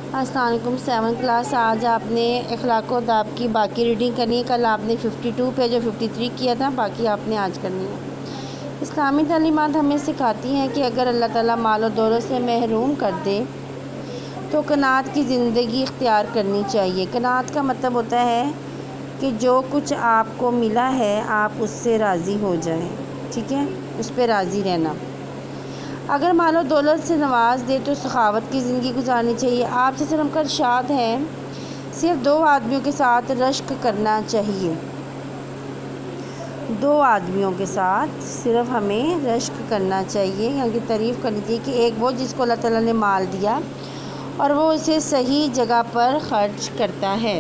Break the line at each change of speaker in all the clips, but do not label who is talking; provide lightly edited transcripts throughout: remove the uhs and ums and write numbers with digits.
अस्सलाम वालेकुम। 7th class. आज आपने अखलाक व आदाब की बाकी रीडिंग करनी है। कल आपने 52 पेज और 53 किया था, बाकी आपने आज करनी है। इस्लामी तालीमात हमें सिखाती हैं कि अगर अल्लाह ताला माल और दौलत से महरूम कर दे तो कनात की ज़िंदगी इख्तियार करनी चाहिए। कनात का मतलब होता है कि जो कुछ आपको मिला है आप उससे राज़ी हो जाएं, ठीक है, उस पर राज़ी रहना। अगर मालो दौलत से नवाज दे तो सखावत की ज़िंदगी गुजारनी चाहिए। आपसे सल्लम का इरशाद है सिर्फ 2 आदमियों के साथ रश्क करना चाहिए। 2 आदमियों के साथ सिर्फ हमें रश्क करना चाहिए, यहाँ की तारीफ़ करनी चाहिए कि एक वो जिसको अल्लाह ताला ने माल दिया और वो उसे सही जगह पर ख़र्च करता है,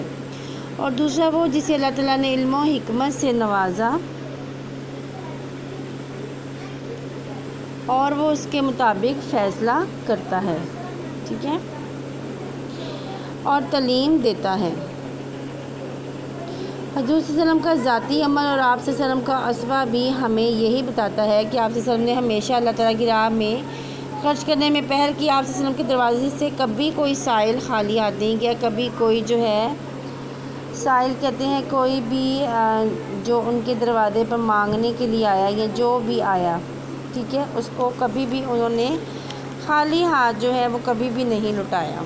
और दूसरा वो जिसे अल्लाह ताला ने इल्म और हिकमत से नवाजा और वो उसके मुताबिक फ़ैसला करता है, ठीक है, और तालीम देता है। हज़रत सल्लम का ज़ाती अमल और आप सल्लम का असवा भी हमें यही बताता है कि आप सल्लम ने हमेशा अल्लाह ताला की राह में खर्च करने में पहल की। आप सल्लम के दरवाज़े से कभी कोई साइल खाली हाथ नहीं गया। कभी कोई जो है साइल कहते हैं कोई भी जो उनके दरवाज़े पर मांगने के लिए आया या जो भी आया, ठीक है, उसको कभी भी उन्होंने खाली हाथ जो है वो कभी भी नहीं लुटाया।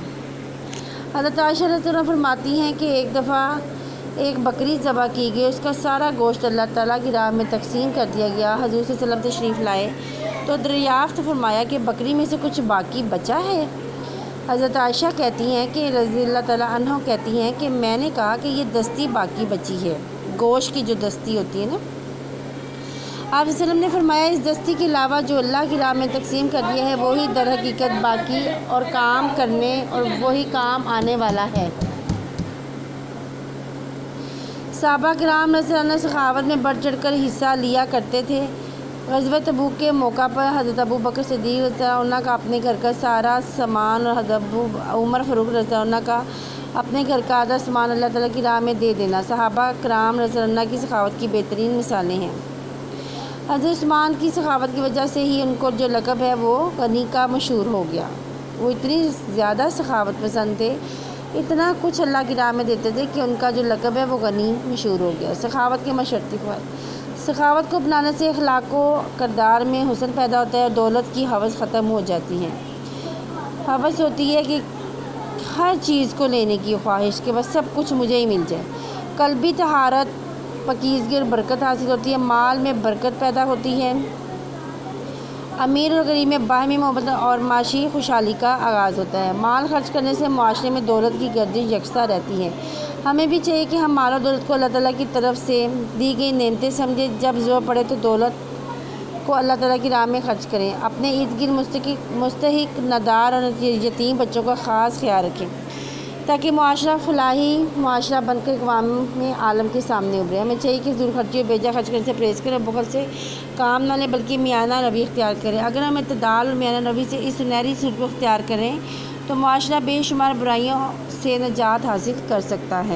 हज़रत आयशा रज़ियल्लाहु अन्हा फरमाती हैं कि एक दफ़ा एक बकरी ज़बह की गई, उसका सारा गोश्त अल्लाह ताला की राह में तकसीम कर दिया गया। हज़रत सल्लल्लाहु अलैहि वसल्लम तशरीफ़ लाए तो दरियाफ़्त फरमाया कि बकरी में से कुछ बाकी बचा है। हज़रत आयशा कहती हैं कि रज़ियल्लाहु ताला अन्हा कहती हैं कि मैंने कहा कि ये दस्ती बाकी बची है, गोश्त की जो दस्ती होती है ना। आप वसल्लम ने फरमाया इस दस्ती के अलावा जो अल्लाह की राह में तकसीम कर दिया है वही दर हकीकत बाकी और काम करने और वही काम आने वाला है। सहाबा किराम रज़ियल्लाहु सखावत में बढ़ चढ़ कर हिस्सा लिया करते थे। ग़ज़वा तबूक के मौका पर हज़रत अबू बकर सिद्दीक़ रज़ियल्लाहु अन्हु का अपने घर का सारा सामान और हज़रत उमर फ़ारूक रज़ियल्लाहु अन्हु का अपने घर का आधा सामान अल्लाह ताला की राह में दे देना सहाबा किराम रज़ियल्लाहु अन्हु की सखावत की बेहतरीन मिसालें हैं। हज़रत उस्मान की सखावत की वजह से ही उनको जो लक़ब है वो गनी का मशहूर हो गया। वो इतनी ज़्यादा सखावत पसंद थे, इतना कुछ अल्लाह की राह में देते थे कि उनका जो लक़ब है वो गनी मशहूर हो गया। सखावत के मशर्ती फ़वाइद। सखावत को अपनाने से अखलाक व किरदार में हुस्न पैदा होता है और दौलत की हवस ख़त्म हो जाती है। हवस होती है कि हर चीज़ को लेने की ख्वाहिश कि बस सब कुछ मुझे ही मिल जाए। क़ल्बी तहारत, पकीज़गी और बरकत हासिल होती है। माल में बरकत पैदा होती है। अमीर और गरीब में बाहमी मोहब्बत और माशी खुशहाली का आगाज़ होता है। माल खर्च करने से मुआशरे में दौलत की गर्दिश यकसा रहती है। हमें भी चाहिए कि हम माल और दौलत को अल्लाह ताला की तरफ से दी गई नेमतें समझें। जब ज़रूरत पड़े तो दौलत को अल्लाह ताला की राह में खर्च करें। अपने इर्द गिर्द मुस्तहिक, नादार और यतीम बच्चों का ख़ास ख्याल रखें ताकि मुआशरा फलाही मुआशरा बनकर अक़वाम में आलम के सामने उभरे। हमें चाहिए कि ज़रूर खर्ची और बेजा खर्च करने से परहेज़ करें और बुख़ल से काम ना लें बल्कि मियाना रवि इख्तियार करें। अगर हम इत्तदाल और मियाना रवि से इस सुनहरी सूरत को इख्तियार करें तो मुआशरा बेशुमार बुराइयों से निजात हासिल कर सकता है।